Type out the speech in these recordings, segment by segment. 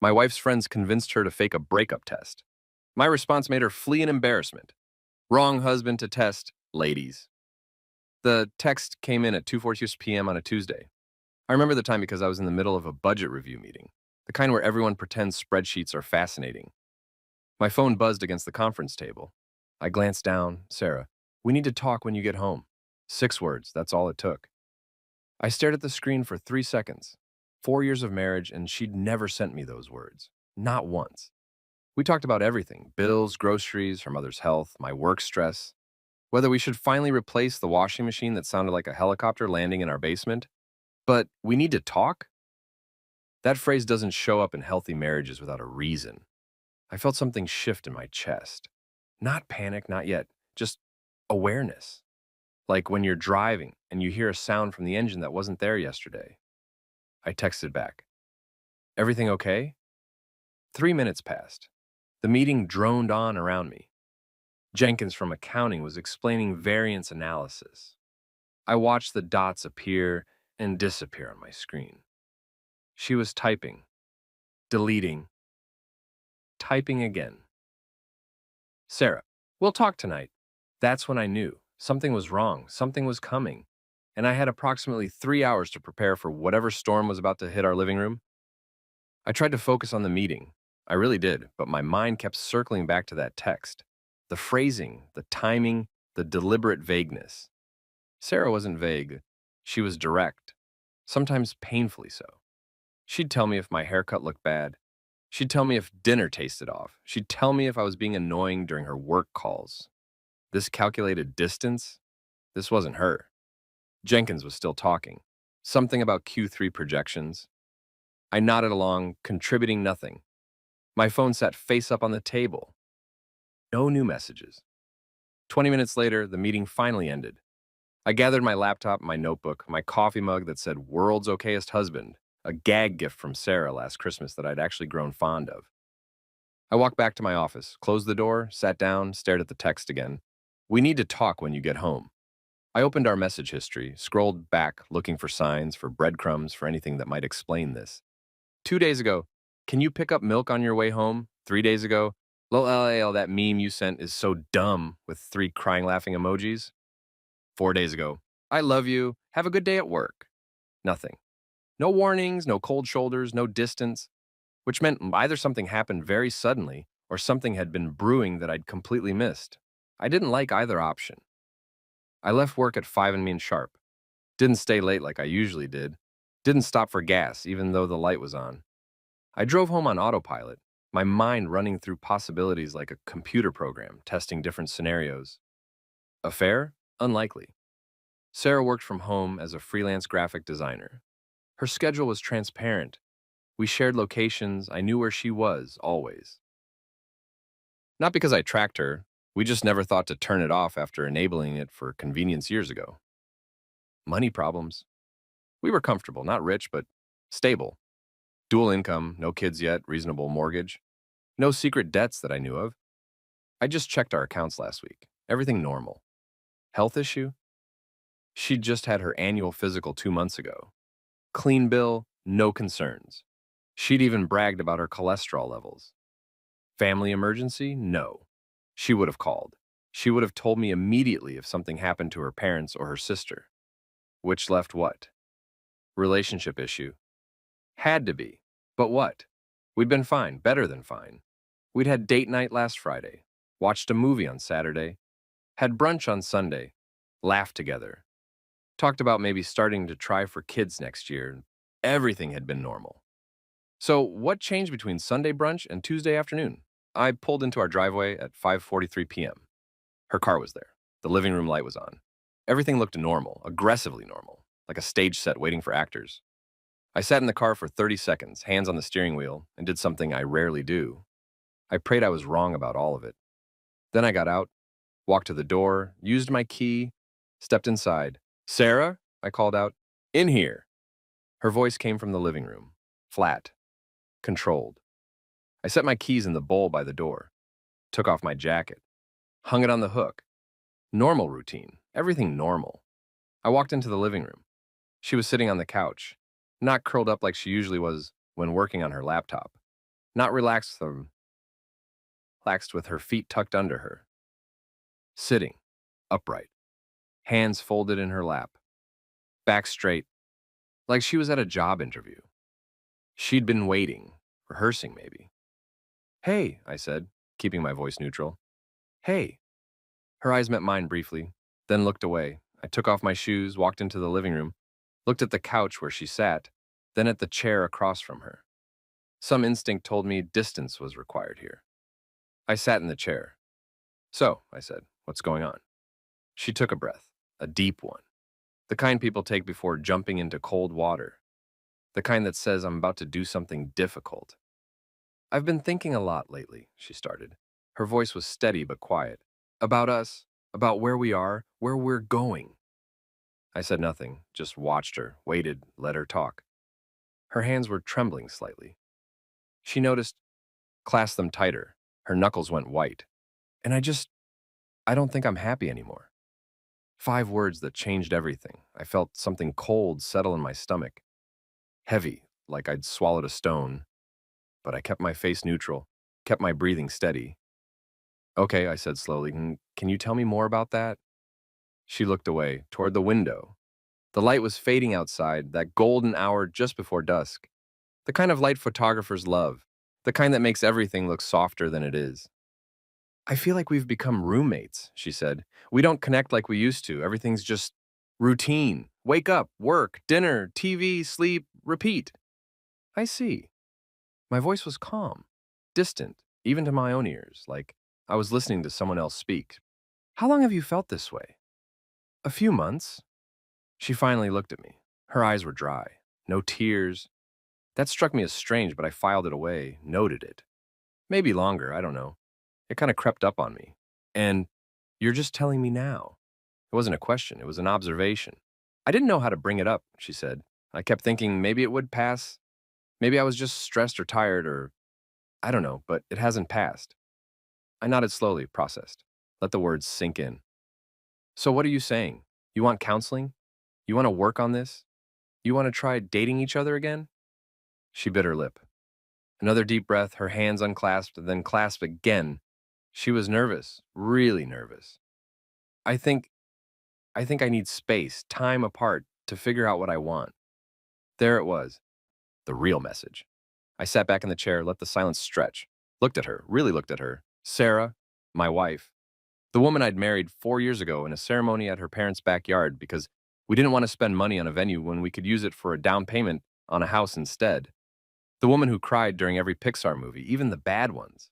My wife's friends convinced her to fake a breakup test. My response made her flee in embarrassment. Wrong husband to test, ladies. The text came in at 2:46 p.m. on a Tuesday. I remember the time because I was in the middle of a budget review meeting, the kind where everyone pretends spreadsheets are fascinating. My phone buzzed against the conference table. I glanced down. Sarah, we need to talk when you get home. 6 words, that's all it took. I stared at the screen for 3 seconds. 4 years of marriage, and she'd never sent me those words. Not once. We talked about everything: bills, groceries, her mother's health, my work stress, whether we should finally replace the washing machine that sounded like a helicopter landing in our basement. But we need to talk? That phrase doesn't show up in healthy marriages without a reason. I felt something shift in my chest. Not panic, not yet, just awareness. Like when you're driving and you hear a sound from the engine that wasn't there yesterday. I texted back, everything okay? 3 minutes passed. The meeting droned on around me. Jenkins from accounting was explaining variance analysis. I watched the dots appear and disappear on my screen. She was typing, deleting, typing again. Sarah, we'll talk tonight. That's when I knew something was wrong, something was coming, and I had approximately 3 hours to prepare for whatever storm was about to hit our living room. I tried to focus on the meeting. I really did, but my mind kept circling back to that text. The phrasing, the timing, the deliberate vagueness. Sarah wasn't vague. She was direct, sometimes painfully so. She'd tell me if my haircut looked bad. She'd tell me if dinner tasted off. She'd tell me if I was being annoying during her work calls. This calculated distance, this wasn't her. Jenkins was still talking. Something about Q3 projections. I nodded along, contributing nothing. My phone sat face up on the table. No new messages. 20 minutes later, the meeting finally ended. I gathered my laptop, my notebook, my coffee mug that said "World's Okayest Husband," a gag gift from Sarah last Christmas that I'd actually grown fond of. I walked back to my office, closed the door, sat down, stared at the text again. We need to talk when you get home. I opened our message history, scrolled back, looking for signs, for breadcrumbs, for anything that might explain this. 2 days ago, can you pick up milk on your way home? 3 days ago, lol, that meme you sent is so dumb, with 3 crying laughing emojis. 4 days ago, I love you, have a good day at work. Nothing. No warnings, no cold shoulders, no distance, which meant either something happened very suddenly or something had been brewing that I'd completely missed. I didn't like either option. I left work at 5 and sharp. Didn't stay late like I usually did. Didn't stop for gas, even though the light was on. I drove home on autopilot, my mind running through possibilities like a computer program, testing different scenarios. Affair? Unlikely. Sarah worked from home as a freelance graphic designer. Her schedule was transparent. We shared locations. I knew where she was, always. Not because I tracked her. We just never thought to turn it off after enabling it for convenience years ago. Money problems. We were comfortable, not rich, but stable. Dual income, no kids yet, reasonable mortgage. No secret debts that I knew of. I just checked our accounts last week. Everything normal. Health issue? She'd just had her annual physical 2 months ago. Clean bill, no concerns. She'd even bragged about her cholesterol levels. Family emergency? No. She would have called. She would have told me immediately if something happened to her parents or her sister. Which left what? Relationship issue. Had to be. But what? We'd been fine, better than fine. We'd had date night last Friday, watched a movie on Saturday, had brunch on Sunday, laughed together, talked about maybe starting to try for kids next year. Everything had been normal. So what changed between Sunday brunch and Tuesday afternoon? I pulled into our driveway at 5:43 p.m. Her car was there. The living room light was on. Everything looked normal, aggressively normal, like a stage set waiting for actors. I sat in the car for 30 seconds, hands on the steering wheel, and did something I rarely do. I prayed I was wrong about all of it. Then I got out, walked to the door, used my key, stepped inside. "Sarah?" I called out. "In here." Her voice came from the living room, flat, controlled. I set my keys in the bowl by the door, took off my jacket, hung it on the hook. Normal routine, everything normal. I walked into the living room. She was sitting on the couch, not curled up like she usually was when working on her laptop. Not relaxed, relaxed with her feet tucked under her, sitting, upright, hands folded in her lap, back straight, like she was at a job interview. She'd been waiting, rehearsing maybe. Hey, I said, keeping my voice neutral. Hey. Her eyes met mine briefly, then looked away. I took off my shoes, walked into the living room, looked at the couch where she sat, then at the chair across from her. Some instinct told me distance was required here. I sat in the chair. So, I said, what's going on? She took a breath, a deep one, the kind people take before jumping into cold water, the kind that says I'm about to do something difficult. I've been thinking a lot lately, she started. Her voice was steady but quiet. About us, about where we are, where we're going. I said nothing, just watched her, waited, let her talk. Her hands were trembling slightly. She noticed, clasped them tighter. Her knuckles went white. And I don't think I'm happy anymore. 5 words that changed everything. I felt something cold settle in my stomach. Heavy, like I'd swallowed a stone. But I kept my face neutral, kept my breathing steady. Okay, I said slowly, can you tell me more about that? She looked away, toward the window. The light was fading outside, that golden hour just before dusk. The kind of light photographers love, the kind that makes everything look softer than it is. I feel like we've become roommates, she said. We don't connect like we used to. Everything's just routine. Wake up, work, dinner, TV, sleep, repeat. I see. My voice was calm, distant, even to my own ears, like I was listening to someone else speak. How long have you felt this way? A few months. She finally looked at me. Her eyes were dry. No tears. That struck me as strange, but I filed it away, noted it. Maybe longer, I don't know. It kind of crept up on me. And you're just telling me now. It wasn't a question, it was an observation. I didn't know how to bring it up, she said. I kept thinking maybe it would pass. Maybe I was just stressed or tired or I don't know, but it hasn't passed. I nodded slowly, processed. Let the words sink in. So what are you saying? You want counseling? You want to work on this? You want to try dating each other again? She bit her lip. Another deep breath, her hands unclasped, then clasped again. She was nervous, really nervous. I think I need space, time apart, to figure out what I want. There it was, the real message. I sat back in the chair, let the silence stretch. Looked at her, really looked at her. Sarah, my wife. The woman I'd married 4 years ago in a ceremony at her parents' backyard because we didn't want to spend money on a venue when we could use it for a down payment on a house instead. The woman who cried during every Pixar movie, even the bad ones.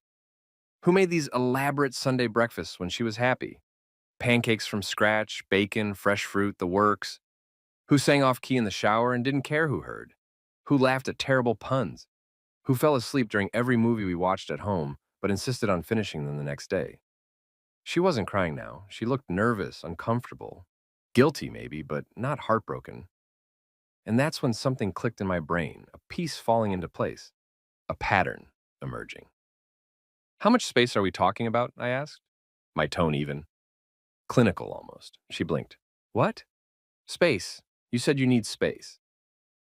Who made these elaborate Sunday breakfasts when she was happy? Pancakes from scratch, bacon, fresh fruit, the works. Who sang off key in the shower and didn't care who heard? Who laughed at terrible puns? Who fell asleep during every movie we watched at home but insisted on finishing them the next day? She wasn't crying now. She looked nervous, uncomfortable. Guilty, maybe, but not heartbroken. And that's when something clicked in my brain, a piece falling into place, a pattern emerging. How much space are we talking about? I asked, my tone even. Clinical almost. She blinked. What? Space. You said you need space.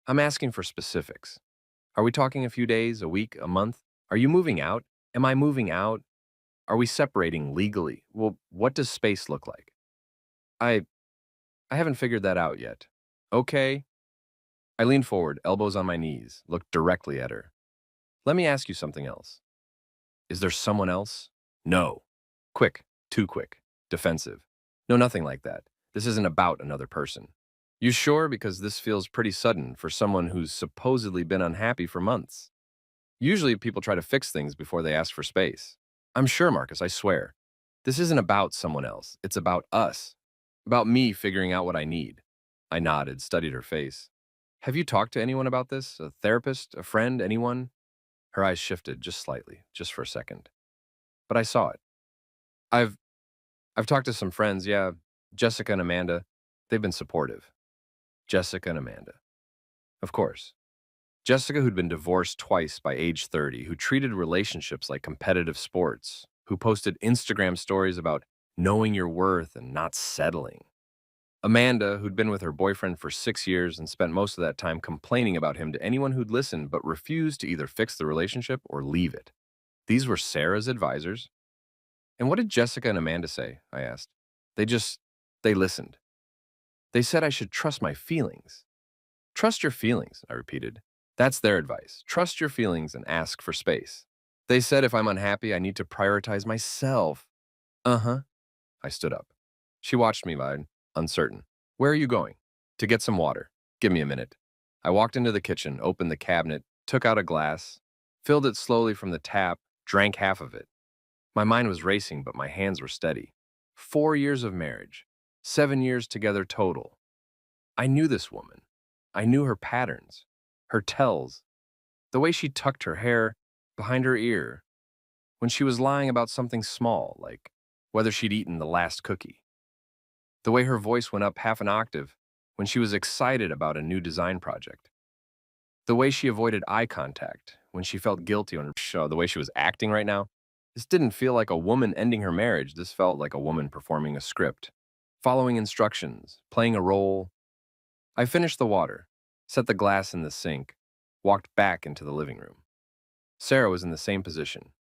I'm asking for specifics. Are we talking a few days, a week, a month? Are you moving out? Am I moving out? Are we separating legally? Well, what does space look like? I I haven't figured that out yet. Okay. I leaned forward, elbows on my knees, looked directly at her. Let me ask you something else. Is there someone else? No. Quick. Too quick. Defensive. No, nothing like that. This isn't about another person. You sure? Because this feels pretty sudden for someone who's supposedly been unhappy for months. Usually people try to fix things before they ask for space. I'm sure, Marcus, I swear. This isn't about someone else. It's about us. About me figuring out what I need. I nodded, studied her face. Have you talked to anyone about this? A therapist? A friend? Anyone? Her eyes shifted just slightly, just for a second. But I saw it. I've I've talked to some friends, yeah. Jessica and Amanda. They've been supportive. Jessica and Amanda. Of course. Jessica, who'd been divorced twice by age 30, who treated relationships like competitive sports, who posted Instagram stories about knowing your worth and not settling. Amanda, who'd been with her boyfriend for 6 years and spent most of that time complaining about him to anyone who'd listen but refused to either fix the relationship or leave it. These were Sarah's advisors. And what did Jessica and Amanda say? I asked. They just, they listened. They said I should trust my feelings. Trust your feelings, I repeated. That's their advice. Trust your feelings and ask for space. They said if I'm unhappy, I need to prioritize myself. Uh-huh. I stood up. She watched me, uncertain. Where are you going? To get some water. Give me a minute. I walked into the kitchen, opened the cabinet, took out a glass, filled it slowly from the tap, drank half of it. My mind was racing, but my hands were steady. 4 years of marriage. 7 years together total. I knew this woman. I knew her patterns, her tells, the way she tucked her hair behind her ear when she was lying about something small, like whether she'd eaten the last cookie. The way her voice went up half an octave when she was excited about a new design project. The way she avoided eye contact when she felt guilty on her show, the way she was acting right now. This didn't feel like a woman ending her marriage. This felt like a woman performing a script, following instructions, playing a role. I finished the water, set the glass in the sink, walked back into the living room. Sarah was in the same position,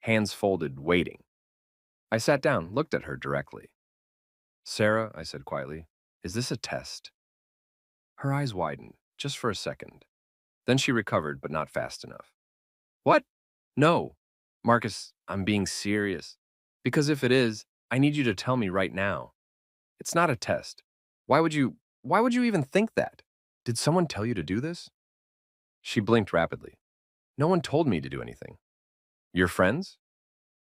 hands folded, waiting. I sat down, looked at her directly. Sarah, I said quietly, is this a test? Her eyes widened, just for a second. Then she recovered, but not fast enough. What? No. Marcus, I'm being serious. Because if it is, I need you to tell me right now. It's not a test. Why would you even think that? Did someone tell you to do this? She blinked rapidly. No one told me to do anything. Your friends?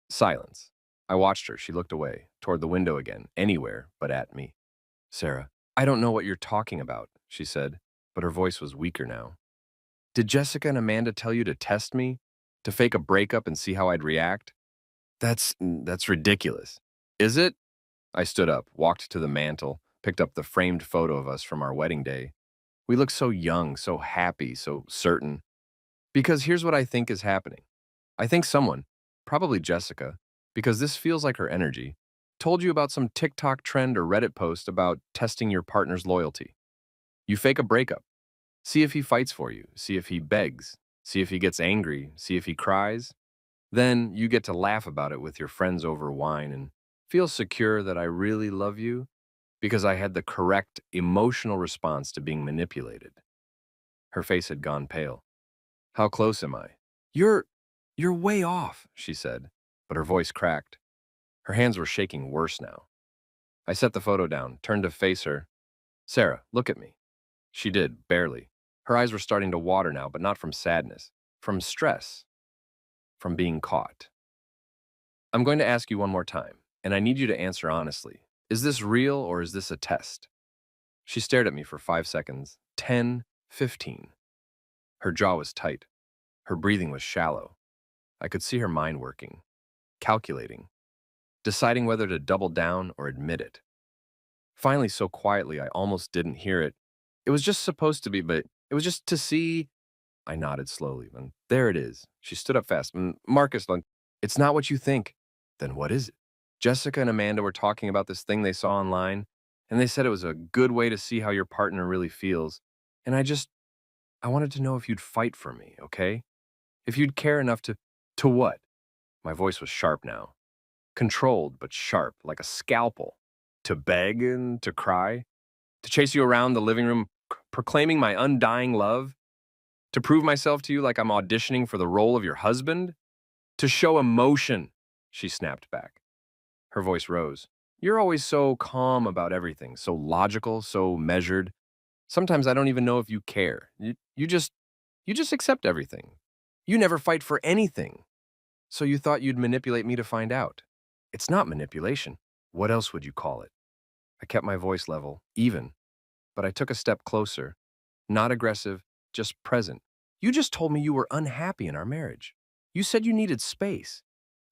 Silence. I watched her. She looked away, toward the window again, anywhere but at me. Sarah, I don't know what you're talking about, she said, but her voice was weaker now. Did Jessica and Amanda tell you to test me? To fake a breakup and see how I'd react? That's ridiculous. Is it? I stood up, walked to the mantel, picked up the framed photo of us from our wedding day. We looked so young, so happy, so certain. Because here's what I think is happening. I think someone, probably Jessica, because this feels like her energy, told you about some TikTok trend or Reddit post about testing your partner's loyalty. You fake a breakup. See if he fights for you. See if he begs. See if he gets angry. See if he cries. Then you get to laugh about it with your friends over wine and feel secure that I really love you because I had the correct emotional response to being manipulated. Her face had gone pale. How close am I? You're, you're way off, she said, but her voice cracked. Her hands were shaking worse now. I set the photo down, turned to face her. Sarah, look at me. She did, barely. Her eyes were starting to water now, but not from sadness, from stress, from being caught. I'm going to ask you one more time, and I need you to answer honestly. Is this real or is this a test? She stared at me for 5 seconds, 10, 15. Her jaw was tight. Her breathing was shallow. I could see her mind working, calculating, deciding whether to double down or admit it. Finally, so quietly I almost didn't hear it. It was just supposed to be, but it was just to see. I nodded slowly. And there it is. She stood up fast. Marcus, it's not what you think. Then what is it? Jessica and Amanda were talking about this thing they saw online, and they said it was a good way to see how your partner really feels. And I wanted to know if you'd fight for me, okay? If you'd care enough to what? My voice was sharp now. Controlled, but sharp, like a scalpel. To beg and to cry? To chase you around the living room, proclaiming my undying love? To prove myself to you like I'm auditioning for the role of your husband? To show emotion, she snapped back. Her voice rose. You're always so calm about everything, so logical, so measured. Sometimes I don't even know if you care. You just accept everything. You never fight for anything. So you thought you'd manipulate me to find out. It's not manipulation. What else would you call it? I kept my voice level, even, but I took a step closer. Not aggressive, just present. You just told me you were unhappy in our marriage. You said you needed space.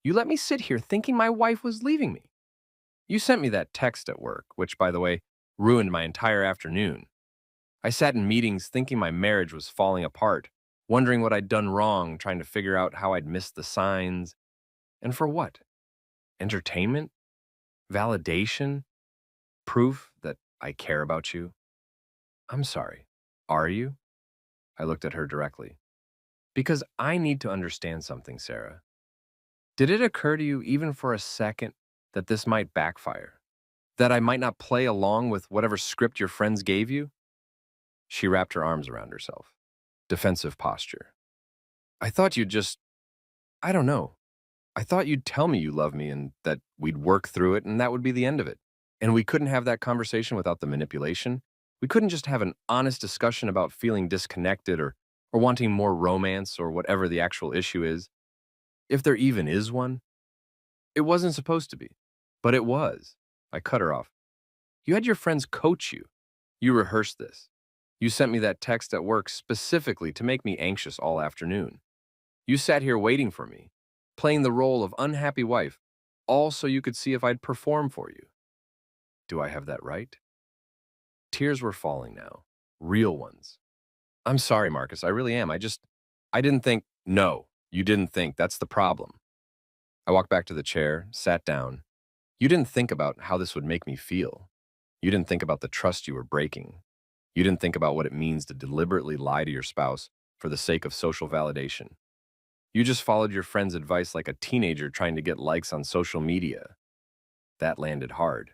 You let me sit here thinking my wife was leaving me. You sent me that text at work, which, by the way, ruined my entire afternoon. I sat in meetings thinking my marriage was falling apart, wondering what I'd done wrong, trying to figure out how I'd missed the signs. And for what? Entertainment? Validation? Proof that I care about you. I'm sorry. Are you? I looked at her directly. Because I need to understand something, Sarah. Did it occur to you even for a second that this might backfire? That I might not play along with whatever script your friends gave you? She wrapped her arms around herself. Defensive posture. I thought you'd just, I don't know. I thought you'd tell me you love me and that we'd work through it and that would be the end of it. And we couldn't have that conversation without the manipulation. We couldn't just have an honest discussion about feeling disconnected or wanting more romance or whatever the actual issue is. If there even is one, it wasn't supposed to be, but it was. I cut her off. You had your friends coach you. You rehearsed this. You sent me that text at work specifically to make me anxious all afternoon. You sat here waiting for me, playing the role of unhappy wife, all so you could see if I'd perform for you. Do I have that right? Tears were falling now, real ones. I'm sorry, Marcus, I really am. I didn't think, no, you didn't think, that's the problem. I walked back to the chair, sat down. You didn't think about how this would make me feel. You didn't think about the trust you were breaking. You didn't think about what it means to deliberately lie to your spouse for the sake of social validation. You just followed your friend's advice like a teenager trying to get likes on social media. That landed hard.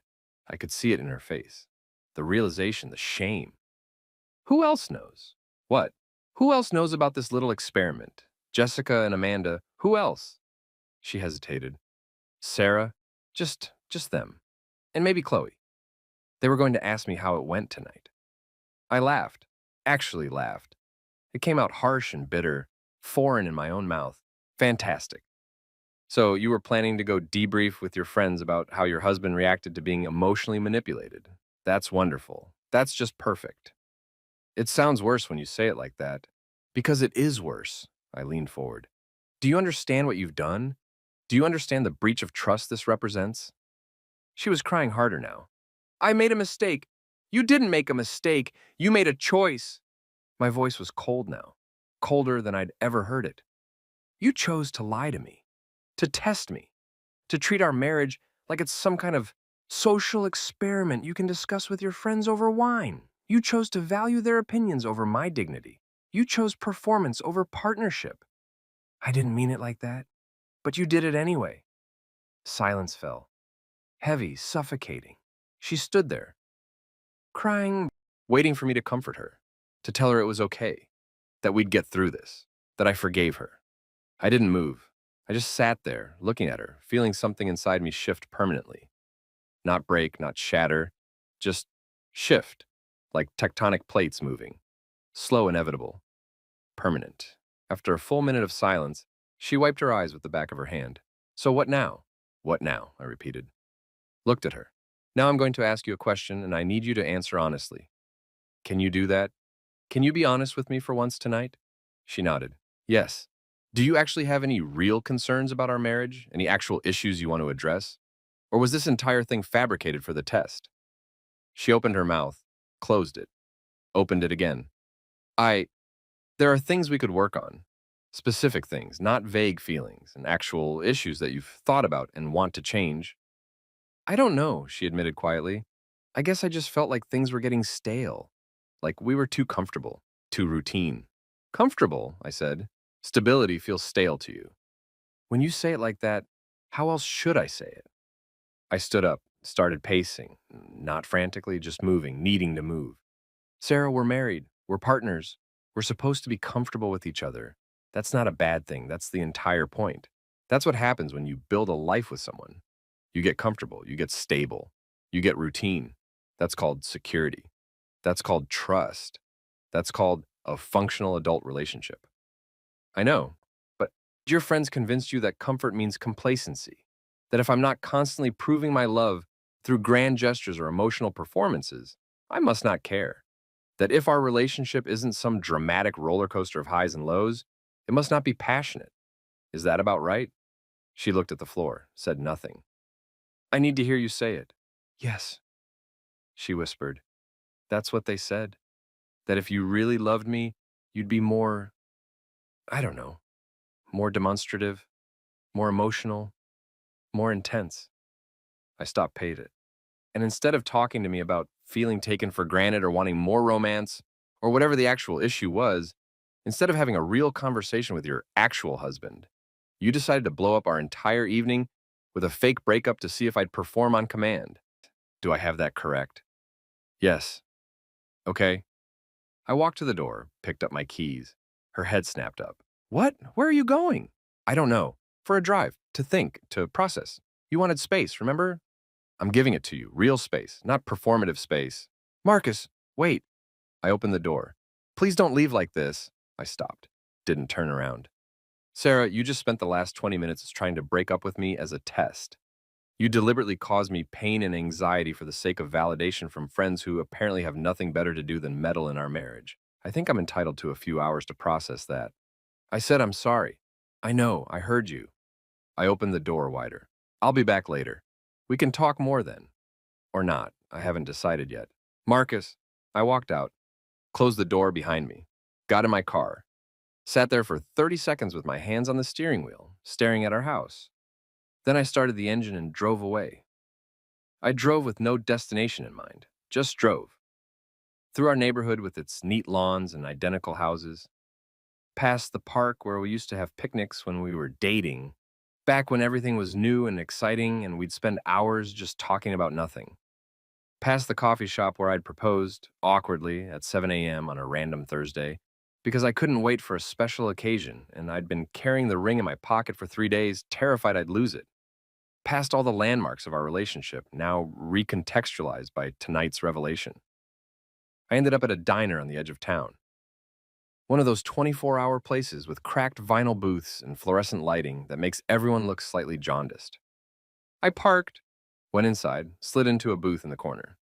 I could see it in her face. The realization, the shame. Who else knows? What? Who else knows about this little experiment? Jessica and Amanda, who else? She hesitated. Sarah, just them. And maybe Chloe. They were going to ask me how it went tonight. I laughed. Actually laughed. It came out harsh and bitter, foreign in my own mouth. Fantastic. So you were planning to go debrief with your friends about how your husband reacted to being emotionally manipulated. That's wonderful. That's just perfect. It sounds worse when you say it like that. Because it is worse. I leaned forward. Do you understand what you've done? Do you understand the breach of trust this represents? She was crying harder now. I made a mistake. You didn't make a mistake. You made a choice. My voice was cold now, colder than I'd ever heard it. You chose to lie to me, to test me, to treat our marriage like it's some kind of social experiment you can discuss with your friends over wine. You chose to value their opinions over my dignity. You chose performance over partnership. I didn't mean it like that, but you did it anyway. Silence fell, heavy, suffocating. She stood there, crying, waiting for me to comfort her, to tell her it was okay, that we'd get through this, that I forgave her. I didn't move. I just sat there, looking at her, feeling something inside me shift permanently. Not break, not shatter, just shift, like tectonic plates moving. Slow, inevitable, permanent. After a full minute of silence, she wiped her eyes with the back of her hand. So what now? What now? I repeated. Looked at her. Now I'm going to ask you a question, and I need you to answer honestly. Can you do that? Can you be honest with me for once tonight? She nodded. Yes. Do you actually have any real concerns about our marriage? Any actual issues you want to address? Or was this entire thing fabricated for the test? She opened her mouth, closed it, opened it again. There are things we could work on. Specific things, not vague feelings and actual issues that you've thought about and want to change. I don't know, she admitted quietly. I guess I just felt like things were getting stale. Like we were too comfortable, too routine. Comfortable, I said. Stability feels stale to you. When you say it like that, how else should I say it? I stood up, started pacing, not frantically, just moving, needing to move. Sarah, we're married. We're partners. We're supposed to be comfortable with each other. That's not a bad thing. That's the entire point. That's what happens when you build a life with someone. You get comfortable. You get stable. You get routine. That's called security. That's called trust. That's called a functional adult relationship. I know, but your friends convinced you that comfort means complacency, that if I'm not constantly proving my love through grand gestures or emotional performances, I must not care. That if our relationship isn't some dramatic roller coaster of highs and lows, it must not be passionate. Is that about right? She looked at the floor, said nothing. I need to hear you say it. Yes, she whispered. That's what they said. That if you really loved me, you'd be more, I don't know, more demonstrative, more emotional, more intense. I stopped pacing. And instead of talking to me about feeling taken for granted or wanting more romance or whatever the actual issue was, instead of having a real conversation with your actual husband, you decided to blow up our entire evening with a fake breakup to see if I'd perform on command. Do I have that correct? Yes. Okay. I walked to the door, picked up my keys. Her head snapped up. What? Where are you going? I don't know. For a drive, to think, to process. You wanted space, remember? I'm giving it to you, real space, not performative space. Marcus, wait. I opened the door. Please don't leave like this. I stopped, didn't turn around. Sarah, you just spent the last 20 minutes trying to break up with me as a test. You deliberately caused me pain and anxiety for the sake of validation from friends who apparently have nothing better to do than meddle in our marriage. I think I'm entitled to a few hours to process that. I said I'm sorry. I know, I heard you. I opened the door wider. I'll be back later. We can talk more then. Or not, I haven't decided yet. Marcus, I walked out, closed the door behind me, got in my car, sat there for 30 seconds with my hands on the steering wheel, staring at our house. Then I started the engine and drove away. I drove with no destination in mind, just drove. Through our neighborhood with its neat lawns and identical houses, past the park where we used to have picnics when we were dating, back when everything was new and exciting and we'd spend hours just talking about nothing. Past the coffee shop where I'd proposed, awkwardly, at 7 a.m. on a random Thursday, because I couldn't wait for a special occasion and I'd been carrying the ring in my pocket for 3 days, terrified I'd lose it. Past all the landmarks of our relationship, now recontextualized by tonight's revelation. I ended up at a diner on the edge of town. One of those 24-hour places with cracked vinyl booths and fluorescent lighting that makes everyone look slightly jaundiced. I parked, went inside, slid into a booth in the corner.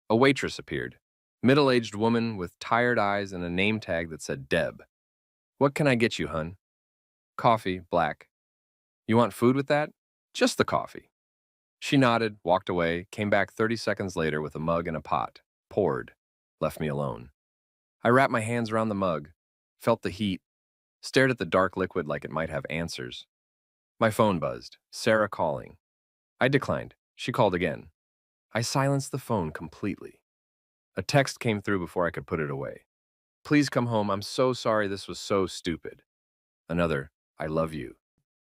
A waitress appeared, middle-aged woman with tired eyes and a name tag that said Deb. What can I get you, hun? Coffee, black. You want food with that? Just the coffee. She nodded, walked away, came back 30 seconds later with a mug and a pot, poured, left me alone. I wrapped my hands around the mug, felt the heat, stared at the dark liquid like it might have answers. My phone buzzed, Sarah calling. I declined. She called again. I silenced the phone completely. A text came through before I could put it away. Please come home. I'm so sorry this was so stupid. Another, I love you.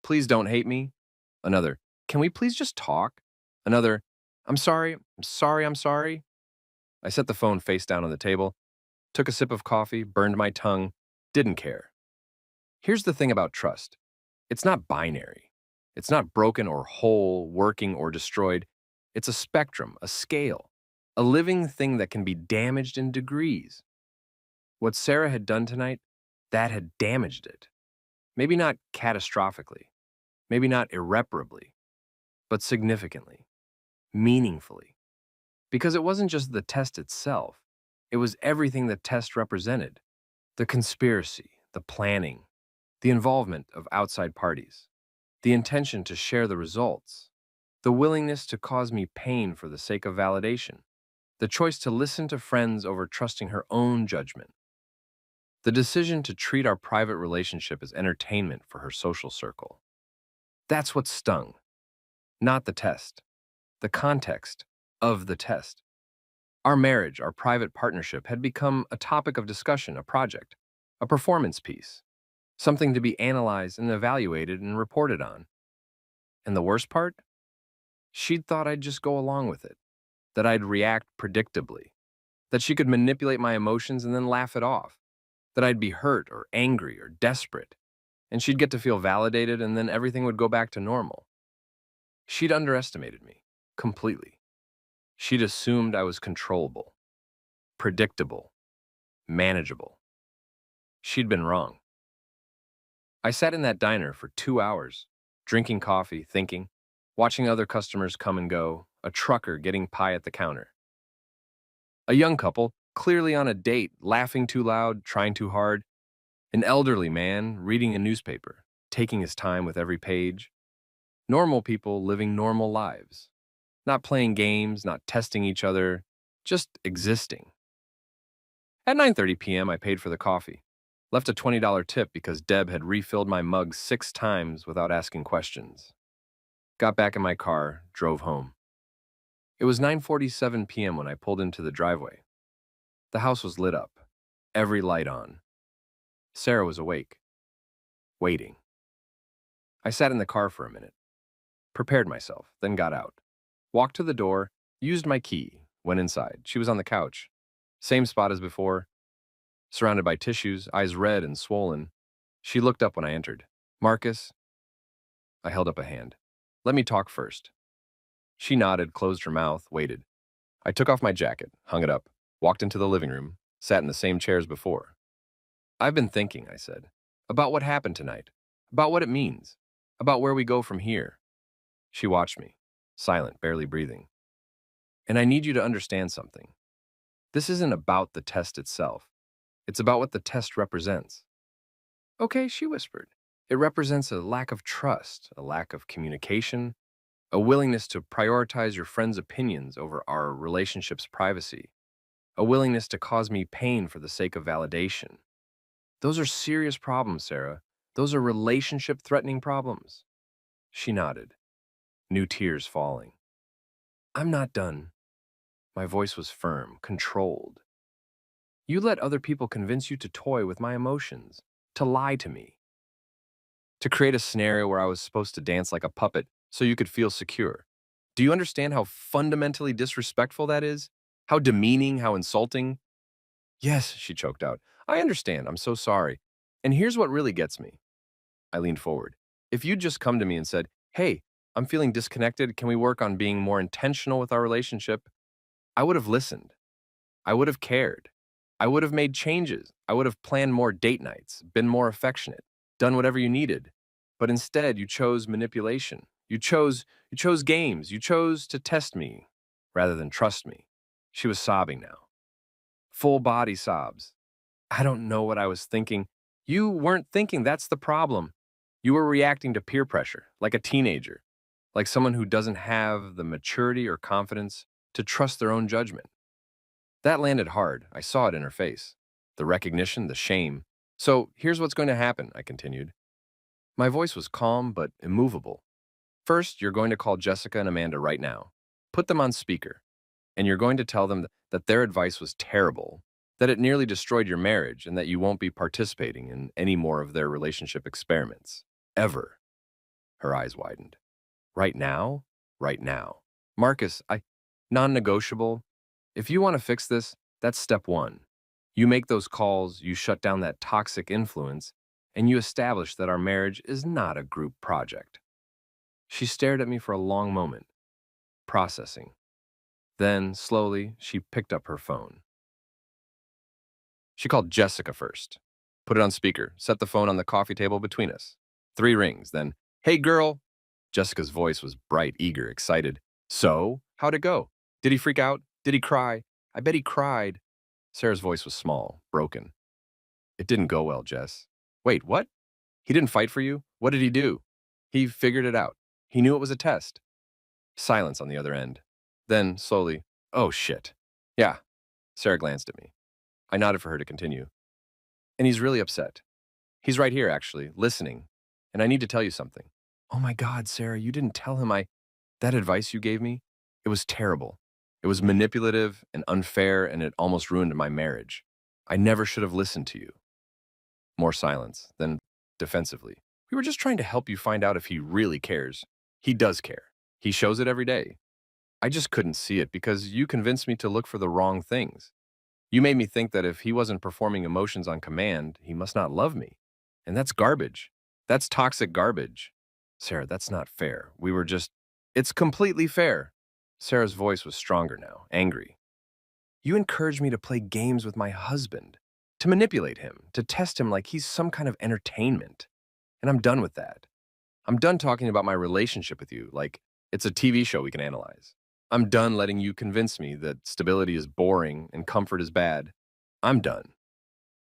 Please don't hate me. Another, can we please just talk? Another, I'm sorry, I'm sorry, I'm sorry. I set the phone face down on the table, took a sip of coffee, burned my tongue, didn't care. Here's the thing about trust. It's not binary. It's not broken or whole, working or destroyed. It's a spectrum, a scale, a living thing that can be damaged in degrees. What Sarah had done tonight, that had damaged it. Maybe not catastrophically, maybe not irreparably, but significantly, meaningfully. Because it wasn't just the test itself, it was everything the test represented. The conspiracy, the planning, the involvement of outside parties, the intention to share the results, the willingness to cause me pain for the sake of validation, the choice to listen to friends over trusting her own judgment, the decision to treat our private relationship as entertainment for her social circle. That's what stung, not the test, the context of the test. Our marriage, our private partnership, had become a topic of discussion, a project, a performance piece, something to be analyzed and evaluated and reported on. And the worst part? She'd thought I'd just go along with it, that I'd react predictably, that she could manipulate my emotions and then laugh it off, that I'd be hurt or angry or desperate, and she'd get to feel validated and then everything would go back to normal. She'd underestimated me, completely. She'd assumed I was controllable, predictable, manageable. She'd been wrong. I sat in that diner for 2 hours, drinking coffee, thinking, watching other customers come and go, a trucker getting pie at the counter. A young couple, clearly on a date, laughing too loud, trying too hard. An elderly man reading a newspaper, taking his time with every page. Normal people living normal lives. Not playing games, not testing each other, just existing. At 9:30 p.m., I paid for the coffee. Left a $20 tip because Deb had refilled my mug 6 times without asking questions. Got back in my car, drove home. It was 9:47 p.m. when I pulled into the driveway. The house was lit up, every light on. Sarah was awake, waiting. I sat in the car for a minute, prepared myself, then got out. Walked to the door, used my key, went inside. She was on the couch. Same spot as before, surrounded by tissues, eyes red and swollen. She looked up when I entered. "Marcus," I held up a hand. "Let me talk first." She nodded, closed her mouth, waited. I took off my jacket, hung it up, walked into the living room, sat in the same chair as before. "I've been thinking," I said, "about what happened tonight, about what it means, about where we go from here." She watched me, silent, barely breathing. "And I need you to understand something. This isn't about the test itself. It's about what the test represents." "Okay," she whispered. "It represents a lack of trust, a lack of communication, a willingness to prioritize your friend's opinions over our relationship's privacy, a willingness to cause me pain for the sake of validation. Those are serious problems, Sarah. Those are relationship-threatening problems." She nodded, new tears falling. "I'm not done." My voice was firm, controlled. "You let other people convince you to toy with my emotions, to lie to me, to create a scenario where I was supposed to dance like a puppet so you could feel secure. Do you understand how fundamentally disrespectful that is? How demeaning, how insulting?" "Yes," she choked out. "I understand. I'm so sorry. And here's what really gets me." I leaned forward. "If you'd just come to me and said, 'Hey, I'm feeling disconnected. Can we work on being more intentional with our relationship?' I would have listened. I would have cared. I would have made changes. I would have planned more date nights, been more affectionate, done whatever you needed. But instead, you chose manipulation. You chose games. You chose to test me rather than trust me." She was sobbing now. Full body sobs. "I don't know what I was thinking." "You weren't thinking, that's the problem. You were reacting to peer pressure, like a teenager, like someone who doesn't have the maturity or confidence to trust their own judgment." That landed hard. I saw it in her face. The recognition, the shame. "So here's what's going to happen," I continued. My voice was calm but immovable. "First, you're going to call Jessica and Amanda right now. Put them on speaker. And you're going to tell them that their advice was terrible, that it nearly destroyed your marriage, and that you won't be participating in any more of their relationship experiments. Ever." Her eyes widened. "Right now? Right now. Marcus, non-negotiable. If you want to fix this, that's step one. You make those calls, you shut down that toxic influence, and you establish that our marriage is not a group project." She stared at me for a long moment, processing. Then, slowly, she picked up her phone. She called Jessica first. Put it on speaker, set the phone on the coffee table between us. 3 rings, then, "Hey, girl." Jessica's voice was bright, eager, excited. "So, how'd it go? Did he freak out? Did he cry? I bet he cried." Sarah's voice was small, broken. "It didn't go well, Jess." "Wait, what? He didn't fight for you? What did he do?" "He figured it out. He knew it was a test." Silence on the other end. Then, slowly, "Oh, shit." "Yeah." Sarah glanced at me. I nodded for her to continue. "And he's really upset. He's right here, actually, listening. And I need to tell you something." "Oh my God, Sarah, you didn't tell him that advice you gave me? It was terrible. It was manipulative and unfair, and it almost ruined my marriage. I never should have listened to you." More silence, then defensively. "We were just trying to help you find out if he really cares. He does care. He shows it every day. I just couldn't see it because you convinced me to look for the wrong things. You made me think that if he wasn't performing emotions on command, he must not love me. And that's garbage. That's toxic garbage." "Sarah, that's not fair. We were just—" "It's completely fair." Sarah's voice was stronger now, angry. "You encouraged me to play games with my husband, to manipulate him, to test him like he's some kind of entertainment. And I'm done with that. I'm done talking about my relationship with you like it's a TV show we can analyze. I'm done letting you convince me that stability is boring and comfort is bad. I'm done.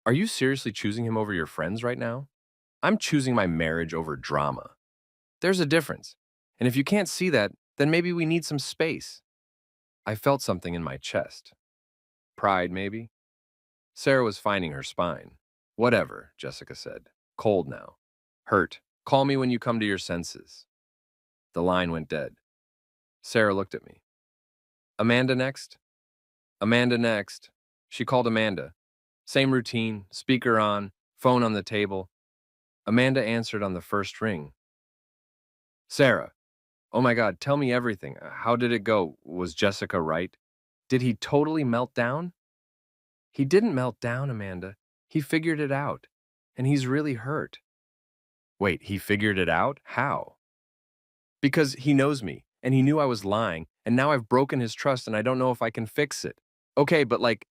Are you seriously choosing him over your friends right now? I'm choosing my marriage over drama. There's a difference. And if you can't see that, then maybe we need some space." I felt something in my chest. Pride, maybe? Sarah was finding her spine. "Whatever," Jessica said. Cold now. "Hurt. Call me when you come to your senses." The line went dead. Sarah looked at me. Amanda next? Amanda next. She called Amanda. Same routine, speaker on, phone on the table. Amanda answered on the first ring. Sarah, oh my God, tell me everything. How did it go? Was Jessica right? Did he totally melt down? He didn't melt down, Amanda. He figured it out. And he's really hurt. Wait, he figured it out? How? Because he knows me, and he knew I was lying, and now I've broken his trust and I don't know if I can fix it. Okay, but like,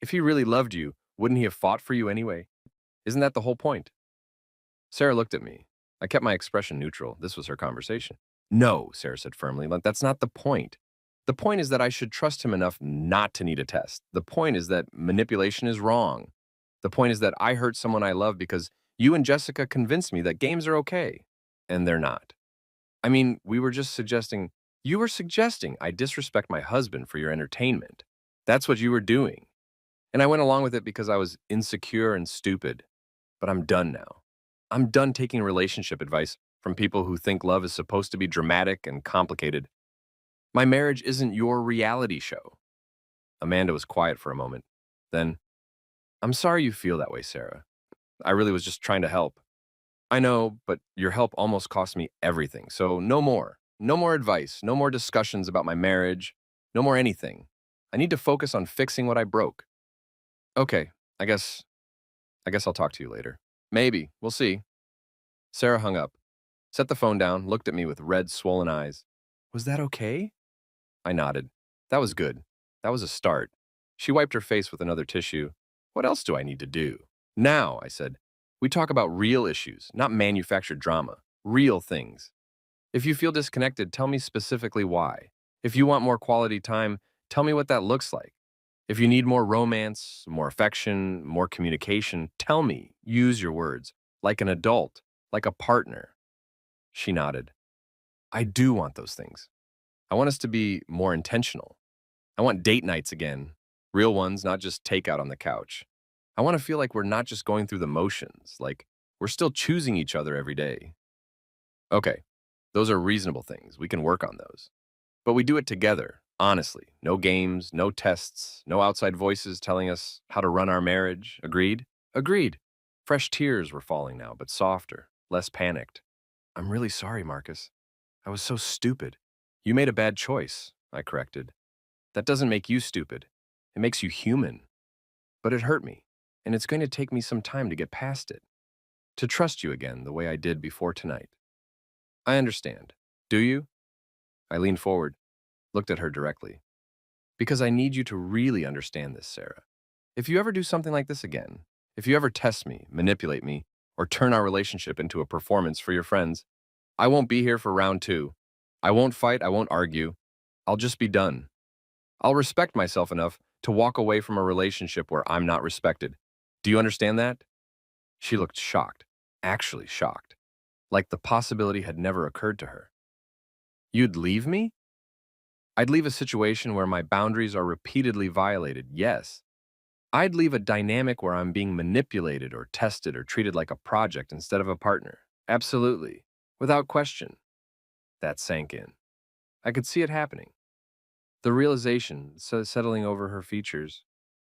if he really loved you, wouldn't he have fought for you anyway? Isn't that the whole point? Sarah looked at me. I kept my expression neutral. This was her conversation. No, Sarah said firmly. Like, that's not the point. The point is that I should trust him enough not to need a test. The point is that manipulation is wrong. The point is that I hurt someone I love because you and Jessica convinced me that games are okay, and they're not. I mean, you were suggesting I disrespect my husband for your entertainment. That's what you were doing. And I went along with it because I was insecure and stupid. But I'm done now. I'm done taking relationship advice from people who think love is supposed to be dramatic and complicated. My marriage isn't your reality show. Amanda was quiet for a moment. Then, I'm sorry you feel that way, Sarah. I really was just trying to help. I know, but your help almost cost me everything. So no more. No more advice. No more discussions about my marriage. No more anything. I need to focus on fixing what I broke. Okay, I guess I'll talk to you later. Maybe. We'll see. Sarah hung up, set the phone down, looked at me with red, swollen eyes. Was that okay? I nodded. That was good. That was a start. She wiped her face with another tissue. What else do I need to do? Now, I said, we talk about real issues, not manufactured drama. Real things. If you feel disconnected, tell me specifically why. If you want more quality time, tell me what that looks like. If you need more romance, more affection, more communication, tell me. Use your words. Like an adult, like a partner. She nodded. I do want those things. I want us to be more intentional. I want date nights again. Real ones, not just takeout on the couch. I want to feel like we're not just going through the motions, like we're still choosing each other every day. Okay, those are reasonable things. We can work on those. But we do it together, honestly. No games, no tests, no outside voices telling us how to run our marriage. Agreed? Agreed. Fresh tears were falling now, but softer, less panicked. I'm really sorry, Marcus. I was so stupid. You made a bad choice, I corrected. That doesn't make you stupid. It makes you human. But it hurt me, and it's going to take me some time to get past it. To trust you again the way I did before tonight. I understand. Do you? I leaned forward, looked at her directly. Because I need you to really understand this, Sarah. If you ever do something like this again, if you ever test me, manipulate me, or turn our relationship into a performance for your friends, I won't be here for round two. I won't fight, I won't argue. I'll just be done. I'll respect myself enough to walk away from a relationship where I'm not respected. Do you understand that? She looked shocked, actually shocked, like the possibility had never occurred to her. You'd leave me? I'd leave a situation where my boundaries are repeatedly violated, yes. I'd leave a dynamic where I'm being manipulated or tested or treated like a project instead of a partner. Absolutely. Without question. That sank in. I could see it happening. The realization settling over her features.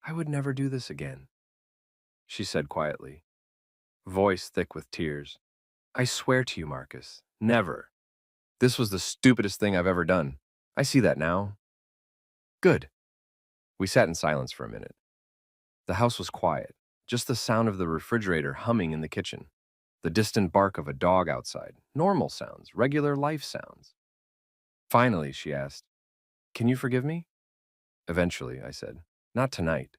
I would never do this again, she said quietly, voice thick with tears. I swear to you, Marcus, never. This was the stupidest thing I've ever done. I see that now. Good. We sat in silence for a minute. The house was quiet, just the sound of the refrigerator humming in the kitchen, the distant bark of a dog outside, normal sounds, regular life sounds. Finally, she asked, can you forgive me? Eventually, I said, not tonight.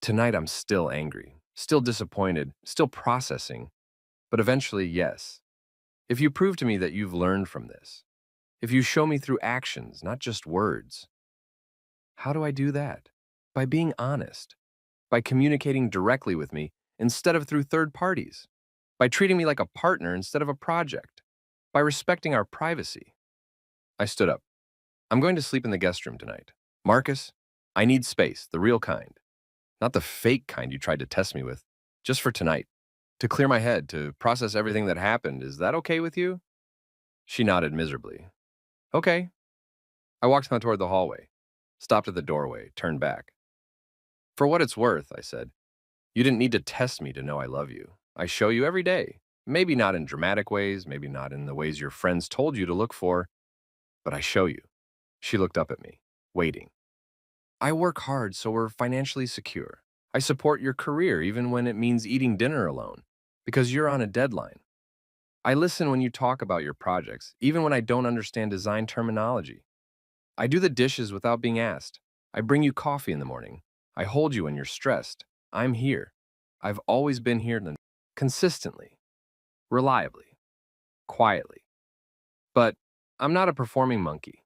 Tonight I'm still angry, still disappointed, still processing, but eventually, yes. If you prove to me that you've learned from this, if you show me through actions, not just words. How do I do that? By being honest, by communicating directly with me instead of through third parties, by treating me like a partner instead of a project, by respecting our privacy. I stood up. I'm going to sleep in the guest room tonight. Marcus, I need space, the real kind. Not the fake kind you tried to test me with, just for tonight. To clear my head, to process everything that happened. Is that okay with you? She nodded miserably. Okay. I walked on toward the hallway, stopped at the doorway, turned back. For what it's worth, I said, you didn't need to test me to know I love you. I show you every day. Maybe not in dramatic ways, maybe not in the ways your friends told you to look for, but I show you. She looked up at me, waiting. I work hard so we're financially secure. I support your career even when it means eating dinner alone, because you're on a deadline. I listen when you talk about your projects, even when I don't understand design terminology. I do the dishes without being asked. I bring you coffee in the morning. I hold you when you're stressed. I'm here. I've always been here consistently, reliably, quietly. But I'm not a performing monkey.